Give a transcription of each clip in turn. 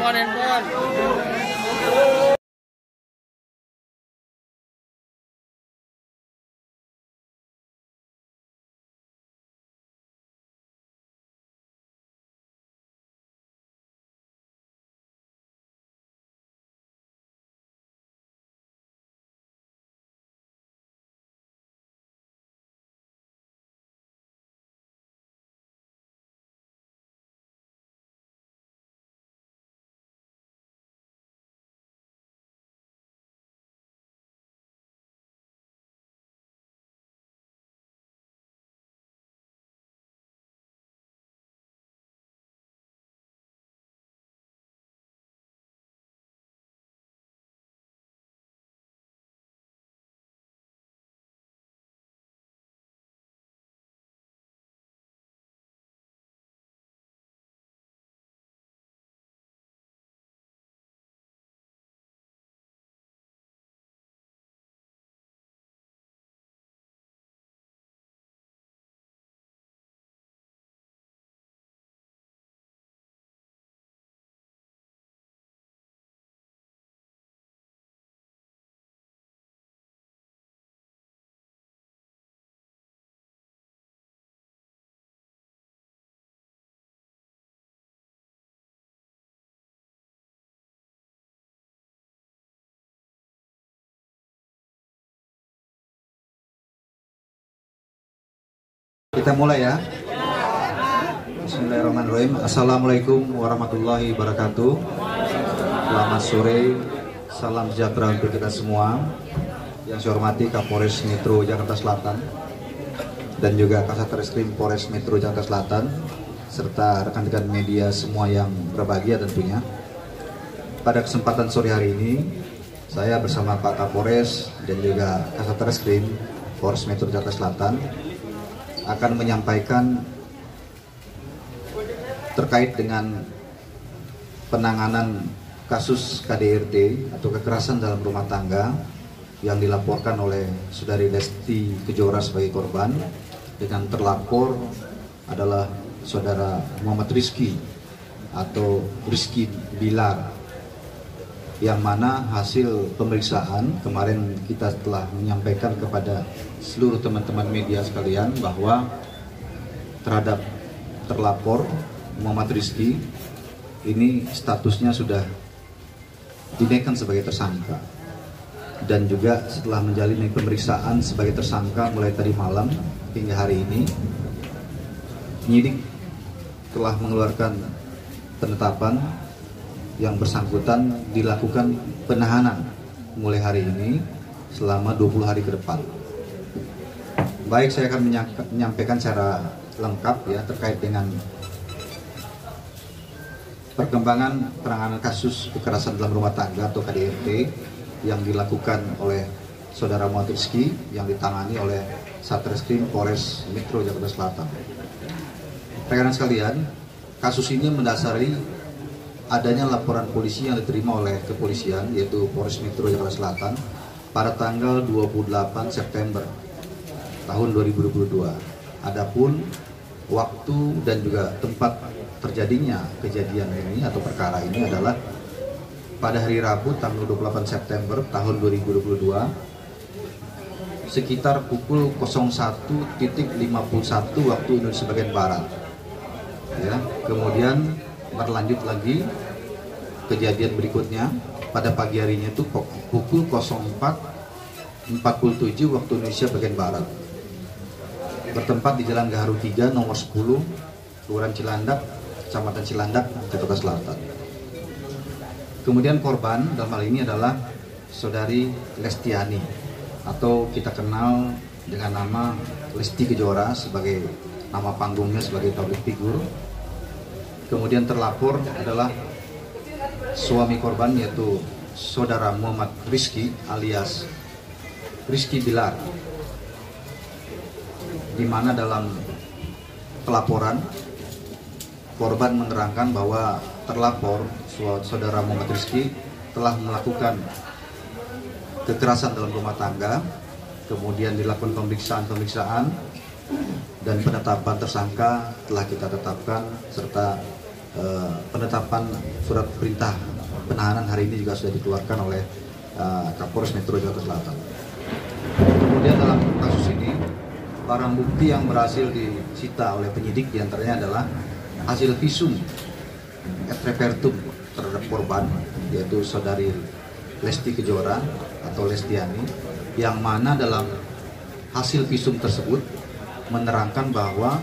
handphone. Kita mulai ya. Bismillahirrahmanirrahim. Assalamualaikum warahmatullahi wabarakatuh. Selamat sore, salam sejahtera untuk kita semua. Yang saya hormati Kapolres Metro Jakarta Selatan dan juga Kasat Reskrim Polres Metro Jakarta Selatan serta rekan-rekan media semua yang berbahagia tentunya. Pada kesempatan sore hari ini, saya bersama Pak Kapolres dan juga Kasat Reskrim Polres Metro Jakarta Selatan akan menyampaikan terkait dengan penanganan kasus KDRT atau kekerasan dalam rumah tangga yang dilaporkan oleh Saudari Lesti Kejora sebagai korban, dengan terlapor adalah Saudara Muhammad Rizky atau Rizky Bilar, yang mana hasil pemeriksaan kemarin kita telah menyampaikan kepada seluruh teman-teman media sekalian bahwa terhadap terlapor Muhammad Rizky ini statusnya sudah dinaikkan sebagai tersangka, dan juga setelah menjalani pemeriksaan sebagai tersangka mulai tadi malam hingga hari ini, penyidik telah mengeluarkan penetapan yang bersangkutan dilakukan penahanan mulai hari ini selama 20 hari ke depan. Baik, saya akan menyampaikan secara lengkap ya terkait dengan perkembangan penanganan kasus kekerasan dalam rumah tangga atau KDRT yang dilakukan oleh Saudara Muhammad Rizky yang ditangani oleh Satreskrim Polres Metro Jakarta Selatan. Rekan-rekan sekalian, kasus ini mendasari adanya laporan polisi yang diterima oleh kepolisian yaitu Polres Metro Jakarta Selatan pada tanggal 28 September tahun 2022. Adapun waktu dan juga tempat terjadinya kejadian ini atau perkara ini adalah pada hari Rabu tanggal 28 September tahun 2022 sekitar pukul 01.51 waktu Indonesia bagian Barat. Ya, kemudian berlanjut lagi kejadian berikutnya pada pagi harinya itu pukul 04.47 waktu Indonesia bagian Barat, bertempat di Jalan Gaharu 3 nomor 10 Kelurahan Cilandak, Kecamatan Cilandak, Jakarta Selatan. Kemudian korban dalam hal ini adalah Saudari Lestiani atau kita kenal dengan nama Lesti Kejora sebagai nama panggungnya sebagai public figure. Kemudian terlapor adalah suami korban yaitu Saudara Muhammad Rizky alias Rizky Bilar, di mana dalam pelaporan korban menerangkan bahwa terlapor Saudara Muhammad Rizky telah melakukan kekerasan dalam rumah tangga, kemudian dilakukan pemeriksaan dan penetapan tersangka telah kita tetapkan serta penetapan penetapan surat perintah penahanan hari ini juga sudah dikeluarkan oleh Kapolres Metro Jakarta Selatan. Kemudian dalam kasus ini, barang bukti yang berhasil disita oleh penyidik diantaranya adalah hasil visum et repertum terhadap korban, yaitu saudari Lesti Kejora atau Lestiani, yang mana dalam hasil visum tersebut menerangkan bahwa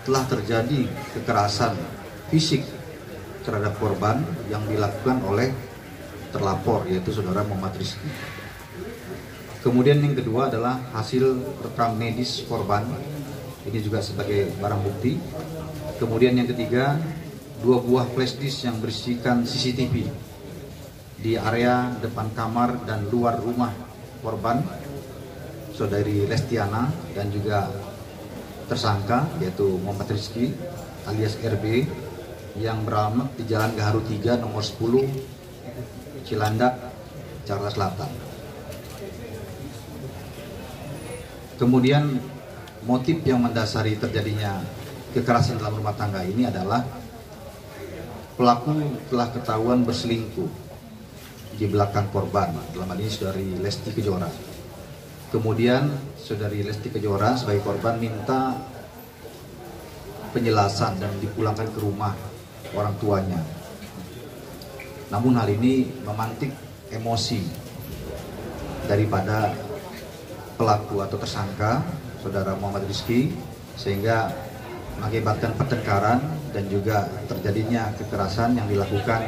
telah terjadi kekerasan fisik terhadap korban yang dilakukan oleh terlapor, yaitu saudara Muhammad Rizky. Kemudian yang kedua adalah hasil rekam medis korban, ini juga sebagai barang bukti. Kemudian yang ketiga, 2 buah flash disk yang berisikan CCTV di area depan kamar dan luar rumah korban, saudari Lestiana, dan juga tersangka yaitu Muhammad Rizky alias RB yang beralamat di Jalan Gaharu 3 nomor 10 Cilandak, Jakarta Selatan. Kemudian motif yang mendasari terjadinya kekerasan dalam rumah tangga ini adalah pelaku telah ketahuan berselingkuh di belakang korban, dalam hal ini saudari Lesti Kejora. Kemudian saudari Lesti Kejora sebagai korban minta penjelasan dan dipulangkan ke rumah orang tuanya. Namun hal ini memantik emosi daripada pelaku atau tersangka saudara Muhammad Rizky, sehingga mengakibatkan pertengkaran dan juga terjadinya kekerasan yang dilakukan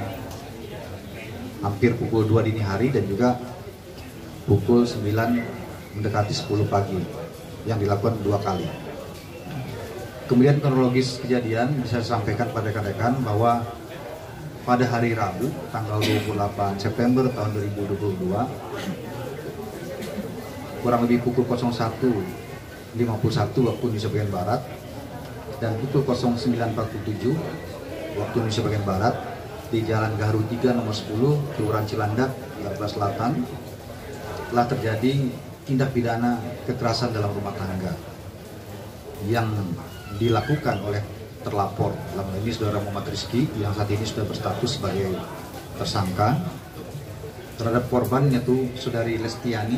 hampir pukul 2 dini hari dan juga pukul 9 mendekati 10 pagi yang dilakukan 2 kali. Kemudian kronologis kejadian bisa saya sampaikan pada rekan-rekan bahwa pada hari Rabu tanggal 28 September tahun 2022 kurang lebih pukul 01.51 waktu Indonesia bagian Barat dan pukul 09.47 waktu Indonesia bagian Barat di Jalan Gaharu 3 nomor 10 Kelurahan Cilandak, Jakarta Selatan telah terjadi tindak pidana kekerasan dalam rumah tangga yang dilakukan oleh terlapor, dalam ini saudara Muhammad Rizky yang saat ini sudah berstatus sebagai tersangka, terhadap korban yaitu saudari Lestiani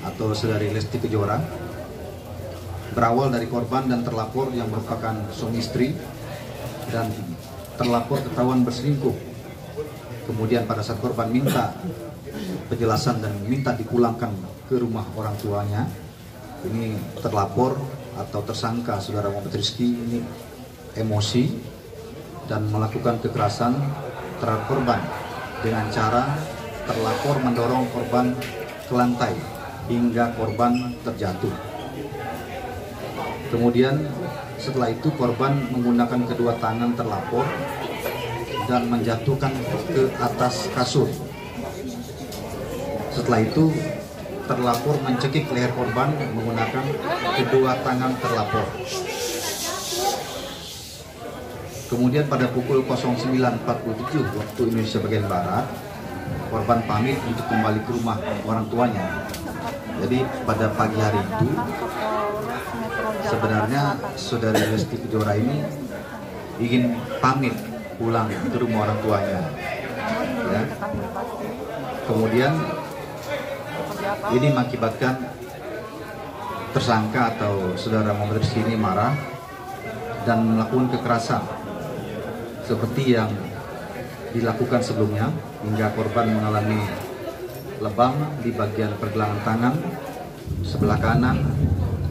atau saudari Lesti Kejora. Berawal dari korban dan terlapor yang merupakan suami istri, dan terlapor ketahuan berselingkuh. Kemudian pada saat korban minta penjelasan dan minta dipulangkan ke rumah orang tuanya, ini terlapor atau tersangka saudara Muhammad Rizky ini emosi dan melakukan kekerasan terhadap korban dengan cara terlapor mendorong korban ke lantai hingga korban terjatuh. Kemudian setelah itu korban menggunakan kedua tangan terlapor dan menjatuhkan ke atas kasur. Setelah itu terlapor mencekik leher korban menggunakan kedua tangan terlapor. Kemudian pada pukul 09.47 waktu Indonesia bagian Barat, korban pamit untuk kembali ke rumah orang tuanya. Jadi pada pagi hari itu sebenarnya saudari Lesti Kejora ini ingin pamit pulang ke rumah orang tuanya. Ya. Kemudian ini mengakibatkan tersangka atau saudara Muhammad Rizky ini marah dan melakukan kekerasan seperti yang dilakukan sebelumnya hingga korban mengalami lebam di bagian pergelangan tangan sebelah kanan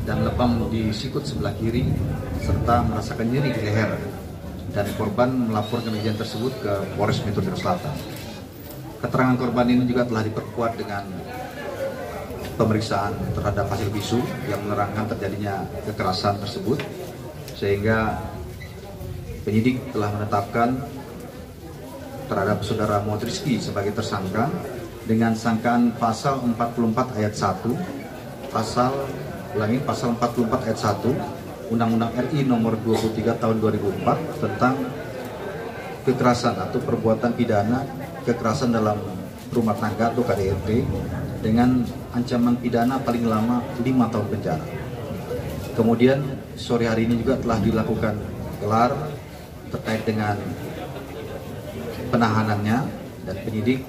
dan lebam di sikut sebelah kiri serta merasakan nyeri di leher, dan korban melaporkan kejadian tersebut ke Polres Metro Jakarta Selatan. Keterangan korban ini juga telah diperkuat dengan pemeriksaan terhadap hasil visum yang menerangkan terjadinya kekerasan tersebut, sehingga penyidik telah menetapkan terhadap saudara Muhammad Rizky sebagai tersangka dengan sangkaan pasal 44 ayat 1, pasal 44 ayat 1 Undang-Undang RI nomor 23 tahun 2004 tentang kekerasan atau perbuatan pidana kekerasan dalam rumah tangga atau KDRT dengan ancaman pidana paling lama 5 tahun penjara. Kemudian sore hari ini juga telah dilakukan gelar terkait dengan penahanannya dan penyidik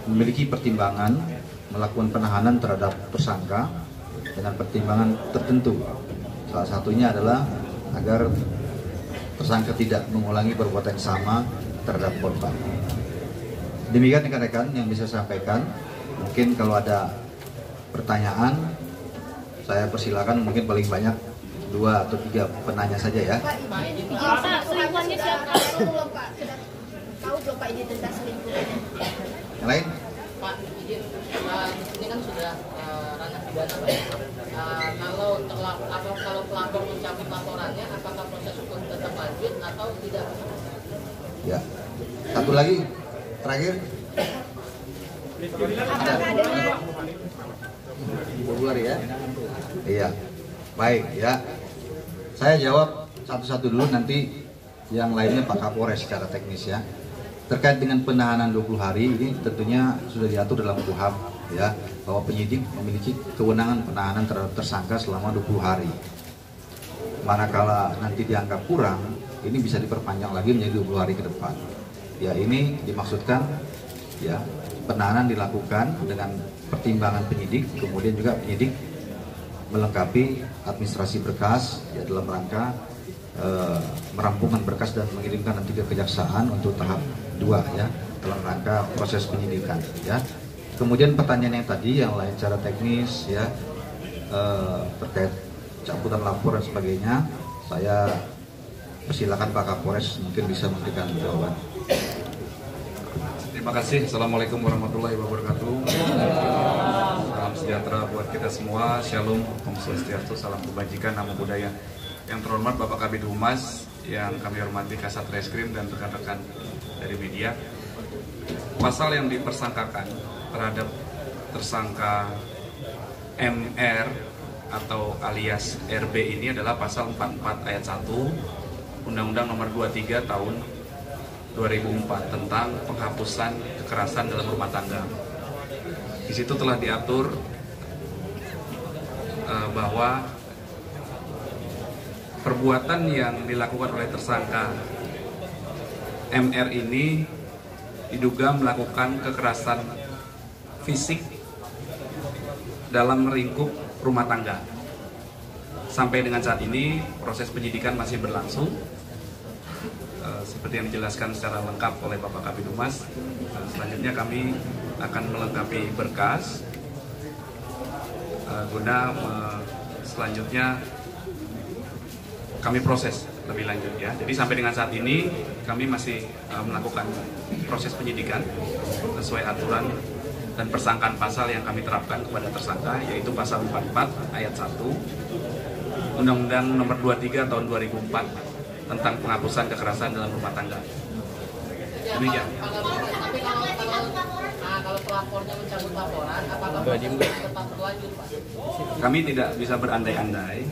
memiliki pertimbangan melakukan penahanan terhadap tersangka dengan pertimbangan tertentu. Salah satunya adalah agar tersangka tidak mengulangi perbuatan yang sama terhadap korban. Demikian rekan-rekan yang bisa saya sampaikan. Mungkin kalau ada pertanyaan, saya persilakan, mungkin paling banyak 2 atau 3 penanya saja ya. Pak, selingkuhannya siapa? Tahu belum Pak ini tentang selingkuhannya? Yang lain? Pak, ini kan sudah ranah pidana Pak. Kalau pelapor mencabut laporannya, apakah proses hukum tetap lanjut atau tidak? Ya. Satu lagi terakhir. Februari ya? Iya. Baik ya. Saya jawab satu-satu dulu, nanti yang lainnya Pak Kapolres secara teknis ya. Terkait dengan penahanan 20 hari ini tentunya sudah diatur dalam KUHP ya, bahwa penyidik memiliki kewenangan penahanan terhadap tersangka selama 20 hari. Manakala nanti dianggap kurang, ini bisa diperpanjang lagi menjadi 20 hari ke depan. Ya, ini dimaksudkan ya, penahanan dilakukan dengan pertimbangan penyidik, kemudian juga penyidik melengkapi administrasi berkas ya, dalam rangka merampungkan berkas dan mengirimkan nanti ke kejaksaan untuk tahap 2 ya, dalam rangka proses penyidikan ya. Kemudian pertanyaan yang tadi yang lain secara teknis ya, terkait cabutan lapor dan sebagainya, saya persilakan Pak Kapolres mungkin bisa memberikan jawaban. Terima kasih. Assalamualaikum warahmatullahi wabarakatuh. Salam sejahtera buat kita semua. Shalom, Om Swastiastu, salam kebajikan, namo buddhaya. Yang terhormat Bapak Kabid Humas, yang kami hormati Kasat Reskrim dan rekan-rekan dari media. Pasal yang dipersangkakan terhadap tersangka MR atau alias RB ini adalah pasal 44 ayat 1 Undang-Undang Nomor 23 Tahun 2004 tentang penghapusan kekerasan dalam rumah tangga. Di situ telah diatur bahwa perbuatan yang dilakukan oleh tersangka MR ini diduga melakukan kekerasan fisik dalam lingkup rumah tangga. Sampai dengan saat ini proses penyidikan masih berlangsung. Seperti yang dijelaskan secara lengkap oleh Bapak Kabid Humas, selanjutnya kami akan melengkapi berkas guna selanjutnya kami proses lebih lanjut ya. Jadi sampai dengan saat ini kami masih melakukan proses penyidikan sesuai aturan dan persangkaan pasal yang kami terapkan kepada tersangka, yaitu pasal 44 ayat 1 Undang-Undang Nomor 23 Tahun 2004 tentang penghapusan kekerasan dalam rumah tangga. Demikian. Tapi kalau pelapornya mencabut laporan, apakah proses tetap berlanjut Pak? Kami tidak bisa berandai-andai.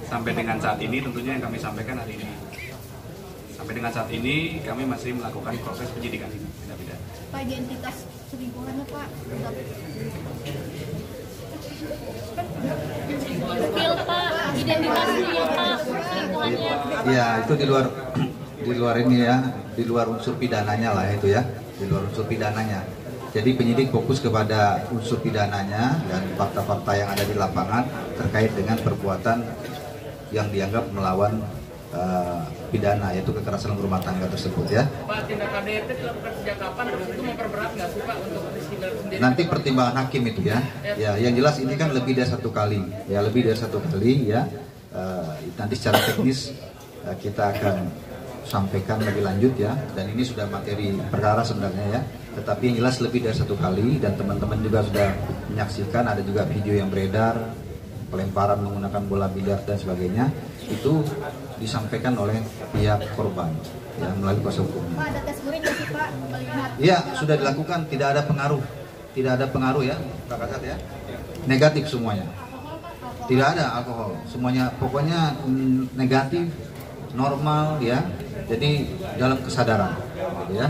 Sampai dengan saat ini tentunya yang kami sampaikan hari ini. Sampai dengan saat ini kami masih melakukan proses penyidikan ini. Tidak. Pak, identitas selingkuhannya Pak? Pil Pak, identitasnya Pak, selingkuhannya. Ya, itu di luar ini ya, di luar unsur pidananya lah itu ya, di luar unsur pidananya. Jadi penyidik fokus kepada unsur pidananya dan fakta-fakta yang ada di lapangan terkait dengan perbuatan yang dianggap melawan pidana, yaitu kekerasan rumah tangga tersebut ya. Pak, tindak KDRT dilakukan sejak kapan? Itu memperberat nggak sih Pak untuk sidang sendiri? Nanti pertimbangan hakim itu ya. Ya, yang jelas ini kan lebih dari 1 kali, ya lebih dari 1 kali ya. Nanti secara teknis kita akan sampaikan lebih lanjut ya. Dan ini sudah materi perkara sebenarnya ya. Tetapi yang jelas lebih dari 1 kali dan teman-teman juga sudah menyaksikan, ada juga video yang beredar pelemparan menggunakan bola biliar dan sebagainya, itu disampaikan oleh pihak korban yang melalui kuasa hukumnya. Pak, ada tes urin nggak sih Pak? Melihat Iya, sudah dilakukan, tidak ada pengaruh ya, Pak Kasat ya. Negatif semuanya. Tidak ada alkohol, semuanya pokoknya negatif, normal ya. Jadi dalam kesadaran gitu ya.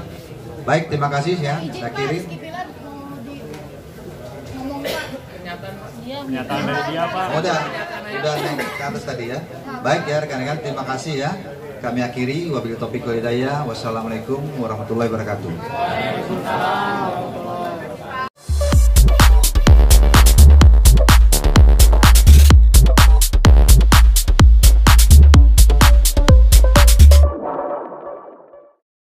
Baik, terima kasih ya. izin Saya Pak, kirim. Rizky bilang mau ngomong Pak. Pernyataan dari dia Pak. Oh, udah naik ke atas tadi ya. Baik ya rekan-rekan, terima kasih ya. kami akhiri. Wabillahi taufiq wal hidayah. Wassalamualaikum warahmatullahi wabarakatuh.